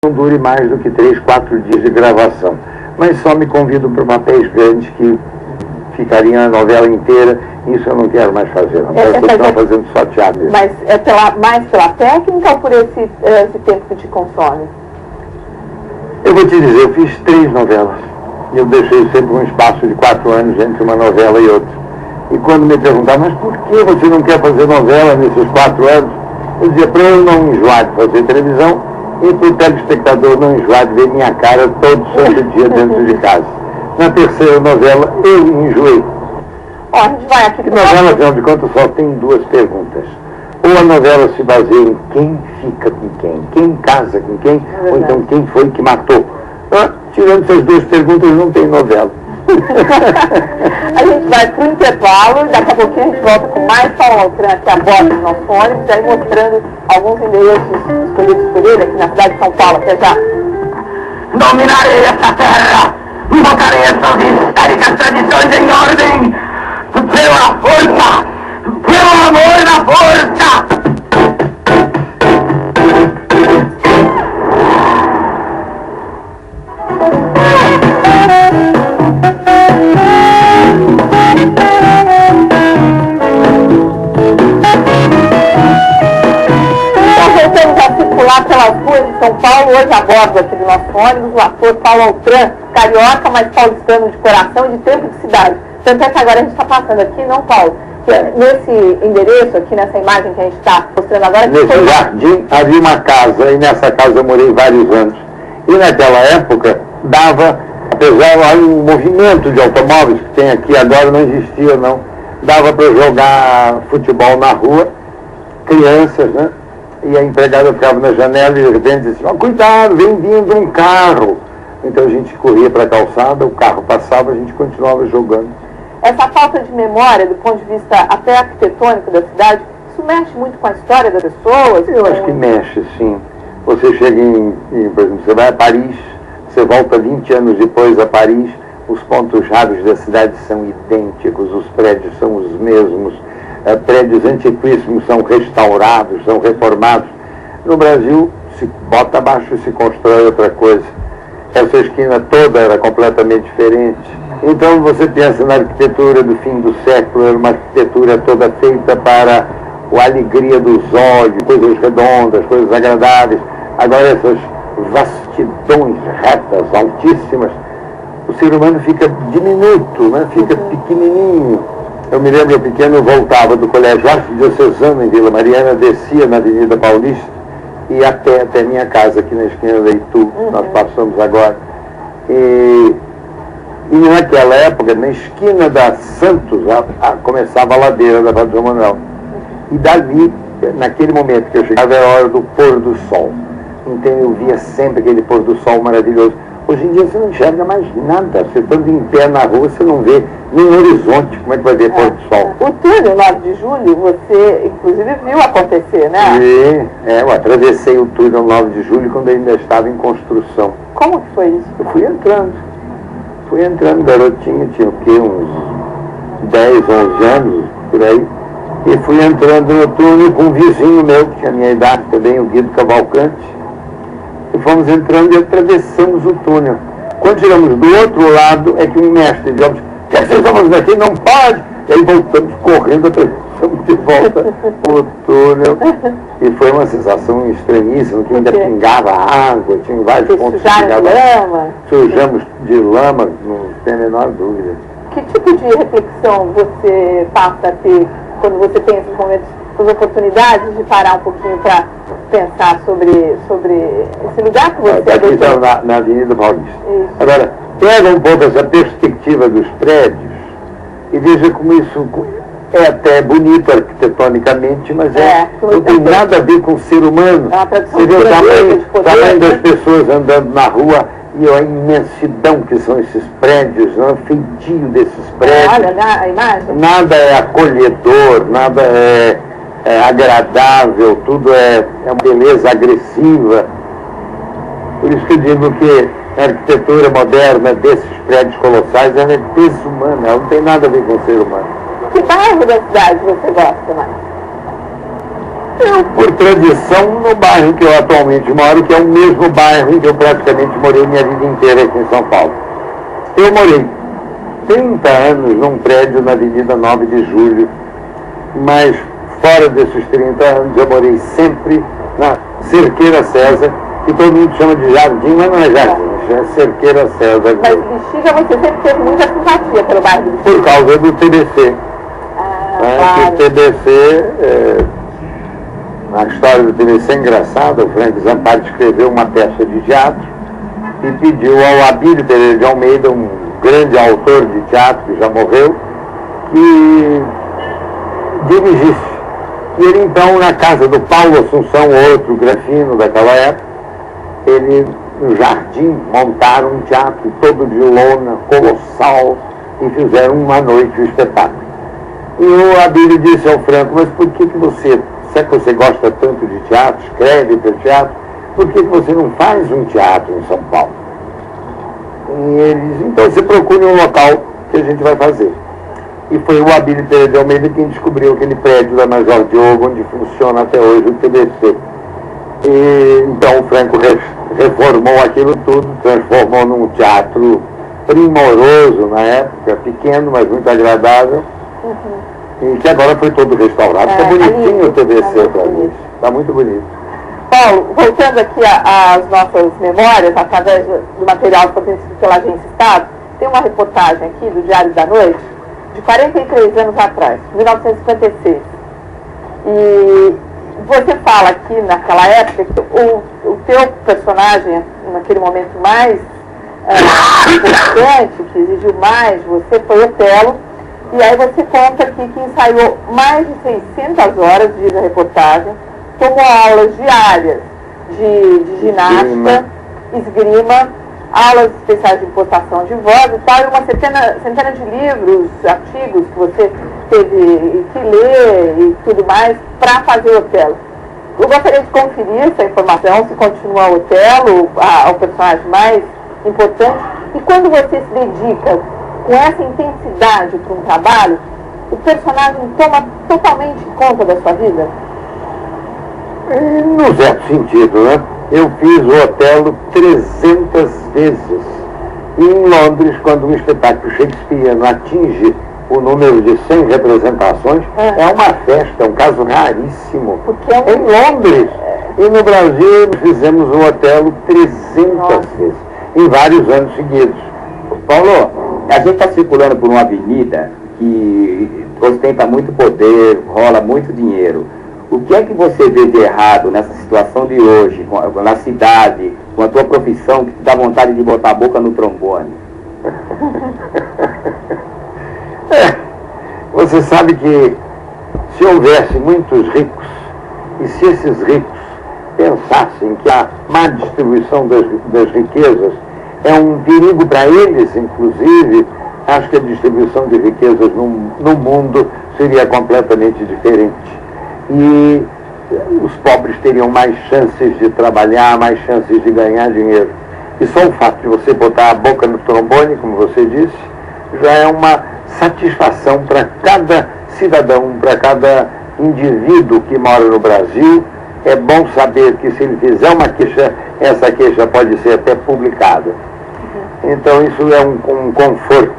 não dure mais do que 3, 4 dias de gravação. Mas só me convido para papéis grandes que ficariam a novela inteira. Isso eu não quero mais fazer. Não quero continuar fazendo só teatro. Mas é mais pela técnica ou por esse tempo que te consome? Eu vou te dizer, eu fiz 3 novelas. E eu deixei sempre um espaço de 4 anos entre uma novela e outra. E quando me perguntavam, mas por que você não quer fazer novela nesses 4 anos? Eu dizia, para eu não enjoar de fazer televisão e para o telespectador não enjoar de ver minha cara todo santo dia dentro de casa. Na terceira novela, eu enjoei. Ó, a gente vai aqui... E novela, afinal de contas, só tem 2 perguntas. Ou a novela se baseia em quem fica com quem casa com quem, ou então quem foi que matou. Tirando essas 2 perguntas, não tem novela. A gente vai para o intervalo e daqui a pouquinho a gente volta com mais Paulo Altran que aborda o nosso ônibus, aí mostrando alguns endereços escolhidos por ele aqui na cidade de São Paulo. Até já. Dominarei essa terra, invocarei essas histéricas tradições em ordem, pela força, pelo amor da força! Pelas ruas de São Paulo, hoje a bordo aqui do nosso ônibus, o ator Paulo Altran, carioca, mas paulistano de coração e de tempo de cidade. Tanto é que agora a gente está passando aqui, não, Paulo? Nesse endereço aqui, nessa imagem que a gente está mostrando agora... Nesse jardim havia uma casa, e nessa casa eu morei vários anos. E naquela época dava, apesar do movimento de automóveis que tem aqui agora, não existia não, dava para jogar futebol na rua, crianças, né? E a empregada ficava na janela e de repente dizia, cuidado, vem vindo um carro. Então a gente corria para a calçada, o carro passava, a gente continuava jogando. Essa falta de memória, do ponto de vista até arquitetônico da cidade, isso mexe muito com a história das pessoas? Eu acho que mexe, sim. Você chega por exemplo, você vai a Paris, você volta 20 anos depois a Paris, os pontos raros da cidade são idênticos, os prédios são os mesmos. Prédios antiquíssimos são restaurados, são reformados. No Brasil, se bota abaixo e se constrói outra coisa. Essa esquina toda era completamente diferente. Então você pensa na arquitetura do fim do século, era uma arquitetura toda feita para a alegria dos olhos, coisas redondas, coisas agradáveis. Agora essas vastidões retas, altíssimas, o ser humano fica diminuto, né? Fica pequenininho. Eu me lembro, pequeno, eu voltava do colégio arquidiocesano em Vila Mariana, descia na Avenida Paulista e até minha casa aqui na esquina da Itu, nós passamos agora. E naquela época, na esquina da Santos, começava a ladeira da Padre João Manuel. E dali, naquele momento que eu chegava, era a hora do pôr do sol. Então eu via sempre aquele pôr do sol maravilhoso. Hoje em dia você não enxerga mais nada. Você estando em pé na rua, você não vê nem horizonte. Como é que vai ver pôr do sol? O túnel 9 de julho, você inclusive viu acontecer, né? Eu atravessei o túnel 9 de julho quando ainda estava em construção. Como que foi isso? Eu fui entrando, garotinho, tinha o quê? Uns 10, 11 anos, por aí. E fui entrando no túnel com um vizinho meu, que tinha a minha idade também, o Guido Cavalcante. E fomos entrando e atravessamos o túnel. Quando chegamos do outro lado, é que um mestre de obras, o que vocês vão fazer aqui? Não pode! E aí voltamos correndo, atravessamos de volta o túnel. E foi uma sensação estranhíssima, que ainda pingava água, tinha vários pontos de lama. Sujamos de lama, não tem a menor dúvida. Que tipo de reflexão você passa a ter quando você tem esses momentos, as oportunidades de parar um pouquinho para pensar sobre esse lugar que você aqui está na Avenida Paulista. Isso. Agora, pega um pouco essa perspectiva dos prédios e veja como isso é até bonito arquitetonicamente, mas não tem nada a ver com o ser humano. Você vê o tamanho das pessoas andando na rua e a imensidão que são esses prédios, o feitio desses prédios. Olha a imagem. Nada é acolhedor, nada é agradável, tudo é uma beleza agressiva. Por isso que eu digo que a arquitetura moderna desses prédios colossais ela é desumana, ela não tem nada a ver com o ser humano. Que bairro da cidade você gosta mais? Eu, por tradição, no bairro que eu atualmente moro, que é o mesmo bairro em que eu praticamente morei minha vida inteira aqui em São Paulo. Eu morei 30 anos num prédio na Avenida 9 de Julho, mas fora desses 30 anos eu morei sempre na Cerqueira César, que todo mundo chama de Jardim, mas não é Jardim, é Cerqueira César. Mas Bexiga você sempre teve muita simpatia pelo bairro do Bexiga. Por causa do TBC. Claro. Que o TBC, a história do TBC é engraçada. O Frank Zampari escreveu uma peça de teatro e pediu ao Abílio Pereira de Almeida, um grande autor de teatro que já morreu, que dirigisse. E ele então, na casa do Paulo Assunção, outro grafino daquela época, ele, no jardim, montaram um teatro todo de lona, colossal, e fizeram uma noite o espetáculo. E o Abílio disse ao Franco, mas por que você, se é que você gosta tanto de teatro, escreve para teatro, por que você não faz um teatro em São Paulo? E ele disse, então você procure um local que a gente vai fazer. E foi o Abílio Pereira de Almeida quem descobriu aquele prédio da Major Diogo, onde funciona até hoje o TBC. E então o Franco reformou aquilo tudo, transformou num teatro primoroso na época, pequeno, mas muito agradável. E que agora foi todo restaurado. Está bonitinho o TBC para mim. Está muito bonito. Paulo, voltando aqui às nossas memórias, através do material fornecido pela Agência Estado, tem uma reportagem aqui do Diário da Noite, de 43 anos atrás, 1956. E você fala aqui, naquela época, que o teu personagem, naquele momento mais importante, que exigiu mais, você foi Otelo. E aí você conta aqui que ensaiou mais de 600 horas, diz a reportagem, tomou aulas diárias de ginástica, esgrima, aulas especiais de impostação de voz e tal, e uma centena de livros, artigos que você teve que ler e tudo mais para fazer Otelo. Eu gostaria de conferir essa informação, se continua Otelo, ao personagem mais importante, e quando você se dedica com essa intensidade para um trabalho, o personagem toma totalmente conta da sua vida? No certo sentido, né? Eu fiz o Otelo 300 vezes. E em Londres, quando um espetáculo shakespeariano atinge o número de 100 representações, é uma festa, é um caso raríssimo. Porque em Londres. E no Brasil, fizemos o Otelo 300 vezes, em vários anos seguidos. Paulo, a gente está circulando por uma avenida que ostenta muito poder, rola muito dinheiro. O que é que você vê de errado nessa situação de hoje, na cidade, com a tua profissão, que te dá vontade de botar a boca no trombone? Você sabe que se houvesse muitos ricos, e se esses ricos pensassem que a má distribuição das riquezas é um perigo para eles, inclusive, acho que a distribuição de riquezas no mundo seria completamente diferente. E os pobres teriam mais chances de trabalhar, mais chances de ganhar dinheiro. E só o fato de você botar a boca no trombone, como você disse, já é uma satisfação para cada cidadão, para cada indivíduo que mora no Brasil. É bom saber que se ele fizer uma queixa, essa queixa pode ser até publicada. Então isso é um conforto.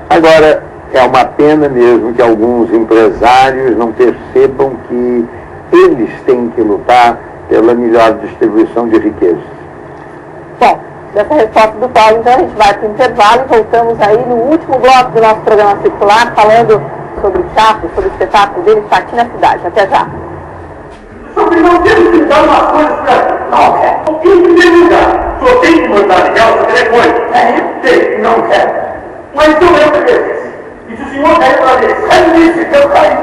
Agora, é uma pena mesmo que alguns empresários não percebam que eles têm que lutar pela melhor distribuição de riquezas. Bom, dessa resposta do Paulo, então a gente vai para o intervalo e voltamos aí no último bloco do nosso programa circular, falando sobre o teatro, sobre o espetáculo dele, está aqui na cidade. Até já. Sobre não ter que dar uma coisa para não quer. Em primeiro lugar, só tem que mandar ligar o telefone. Tem, não quer. Mas eu lembro desses. E se o senhor cair para ver, sai desse que eu caí.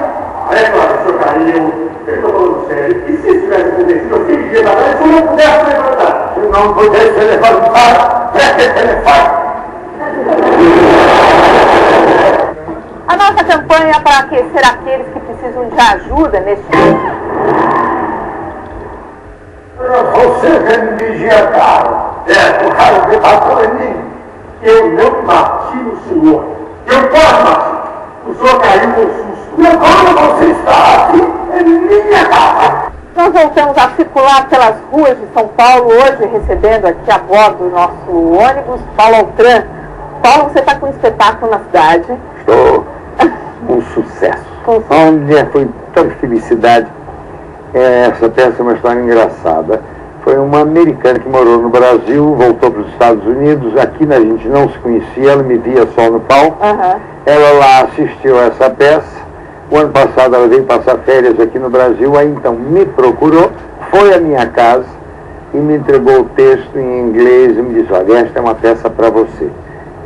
É claro, o senhor caiu, eu estou falando sério. E se estivesse acontecido, eu sei que atrás, se eu não pudesse levantar. Se não pudesse levantar, preste telefone. A nossa campanha para aquecer aqueles que precisam de ajuda neste momento. Você quer me vigiar, cara? O cara que passou em mim. Eu não bati no senhor. Eu posso bater. O senhor caiu com susto. E agora você está aqui em minha casa. Nós voltamos a circular pelas ruas de São Paulo, hoje recebendo aqui a bordo do nosso ônibus, Paulo Altran. Paulo, você está com um espetáculo na cidade. Estou um sucesso. Onde foi tanta felicidade. Essa peça é uma história engraçada. Foi uma americana que morou no Brasil, voltou para os Estados Unidos. Aqui a gente não se conhecia, ela me via só no palco. Ela lá assistiu a essa peça. O ano passado ela veio passar férias aqui no Brasil, aí então me procurou, foi à minha casa e me entregou o texto em inglês e me disse, olha, esta é uma peça para você.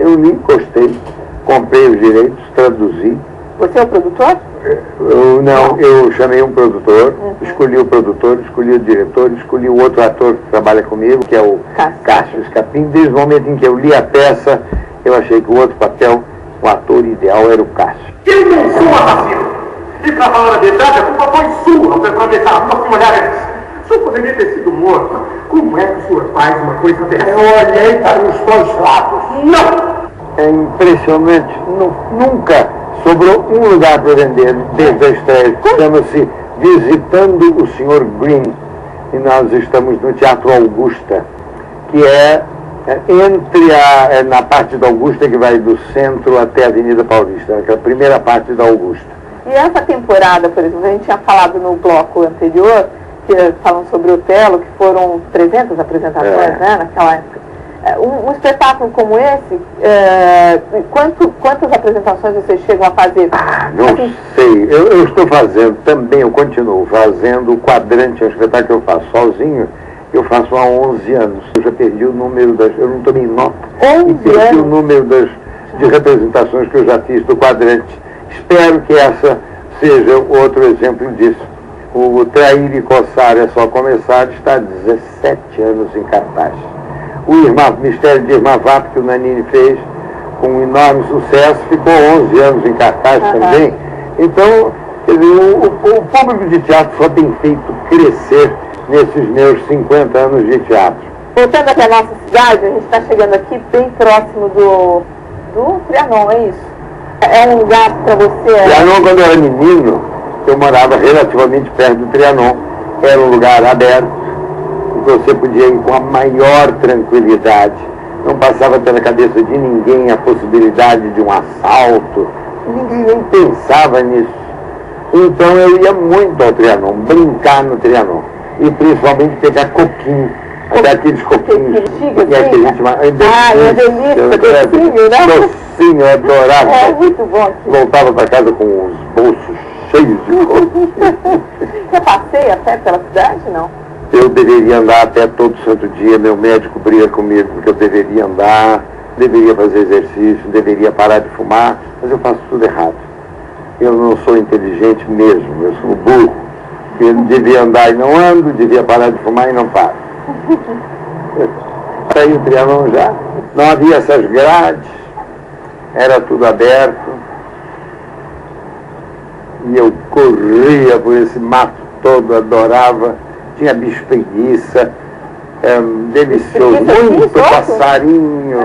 Eu li, gostei, comprei os direitos, traduzi. Você é o produtor? Eu chamei um produtor, escolhi o produtor, escolhi o diretor, escolhi o outro ator que trabalha comigo, que é o Cássio Escapim. Desde o momento em que eu li a peça, eu achei que o outro papel, o ator ideal era o Cássio. Eu não sou um assassino! E pra falar a verdade, a culpa foi sua ao atravessar a rua sem olhar antes. O senhor poderia ter sido morto. Como é que o senhor faz uma coisa dessa? Eu olhei para os dois lados. Não! É impressionante. Nunca sobrou um lugar para vender desde a estreia. Chama-se Visitando o Sr. Green. E nós estamos no Teatro Augusta, que é na parte da Augusta que vai do centro até a Avenida Paulista, aquela primeira parte da Augusta. E essa temporada, por exemplo, a gente tinha falado no bloco anterior, falando sobre o Otelo, que foram 300 apresentações, né, naquela época. Um espetáculo como esse, quantas apresentações vocês chegam a fazer? Não sei. Eu estou fazendo também, eu continuo fazendo o Quadrante, é um espetáculo que eu faço sozinho. Eu faço há 11 anos. Eu já perdi o número eu não tomei nota. 11 e perdi anos? o número de representações que eu já fiz do Quadrante. Espero que essa seja outro exemplo disso. O Trair e Coçar é Só Começar está há 17 anos em cartaz. O Mistério de Irmã Vap, que o Nanini fez com um enorme sucesso, ficou 11 anos em cartaz também. Então, quer dizer, o público de teatro só tem feito crescer nesses meus 50 anos de teatro. Voltando aqui à nossa cidade, a gente está chegando aqui bem próximo do Trianon, é isso? É um lugar para você... Trianon, quando eu era menino, eu morava relativamente perto do Trianon. Era um lugar aberto, que você podia ir com a maior tranquilidade. Não passava pela cabeça de ninguém a possibilidade de um assalto. Ninguém nem pensava nisso. Então eu ia muito ao Trianon, brincar no Trianon. E principalmente pegar coquinho, aqueles coquinhos. É delícia, docinho, né? Docinho, eu adorava. É muito bom. Voltava para casa com os bolsos cheios de coquinho. Você passeia até pela cidade, não? Eu deveria andar até todo santo dia, meu médico briga comigo porque eu deveria andar, deveria fazer exercício, deveria parar de fumar, mas eu faço tudo errado. Eu não sou inteligente mesmo, eu sou burro. Eu devia andar e não ando, devia parar de fumar e não paro. Saí o Trianon já, não havia essas grades, era tudo aberto. E eu corria por esse mato todo, adorava, tinha bicho preguiça, delicioso, muito passarinho.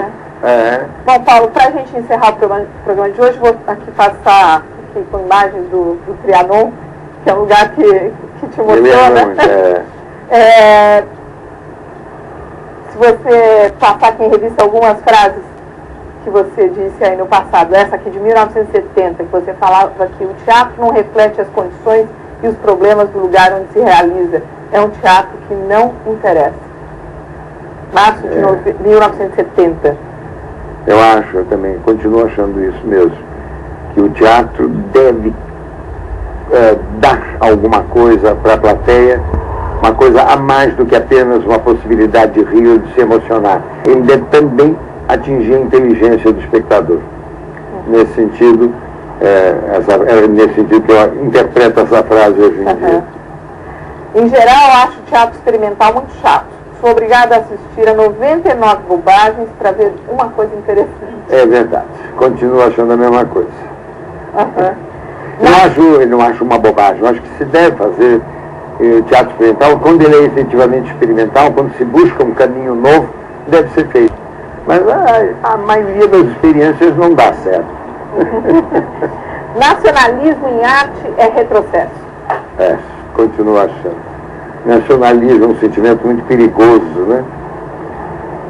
Bom, Paulo, para a gente encerrar o programa de hoje, vou aqui passar com imagens do Trianon, que é um lugar que te emociona. Se você passar aqui em revista algumas frases que você disse aí no passado, essa aqui de 1970, que você falava que o teatro não reflete as condições e os problemas do lugar onde se realiza. É um teatro que não interessa. Março de 1970. Eu também continuo achando isso mesmo. Que o teatro deve dar alguma coisa para a plateia, uma coisa a mais do que apenas uma possibilidade de rir ou de se emocionar. Ele deve também atingir a inteligência do espectador. Nesse sentido, nesse sentido que eu interpreto essa frase hoje em dia. Em geral, eu acho o teatro experimental muito chato. Sou obrigada a assistir a 99 bobagens para ver uma coisa interessante. É verdade. Continuo achando a mesma coisa. Não acho uma bobagem. Eu acho que se deve fazer teatro experimental, quando ele é efetivamente experimental, quando se busca um caminho novo, deve ser feito. Mas a maioria das experiências não dá certo. Nacionalismo em arte é retrocesso. Continuo achando. Nacionalismo é um sentimento muito perigoso, né?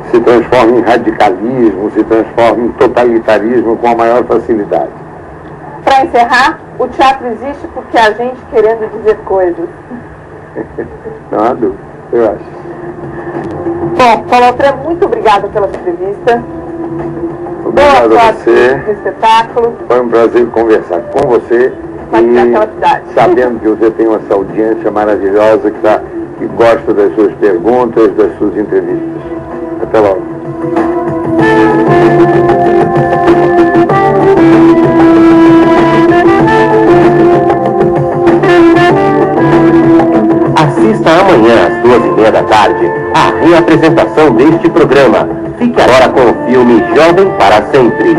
Se transforma em radicalismo, se transforma em totalitarismo com a maior facilidade. Para encerrar, o teatro existe porque a gente querendo dizer coisas. Não há dúvida, eu acho. Bom, Paulo Altran, muito obrigada pela sua entrevista. Obrigado Boa a sorte você. no espetáculo. Foi um prazer conversar com você. Naquela cidade. Sabendo que você tem essa audiência maravilhosa que gosta das suas perguntas, das suas entrevistas. Até logo. Assista amanhã às 2:30 da tarde a reapresentação deste programa. Fique agora com o filme Jovem para Sempre.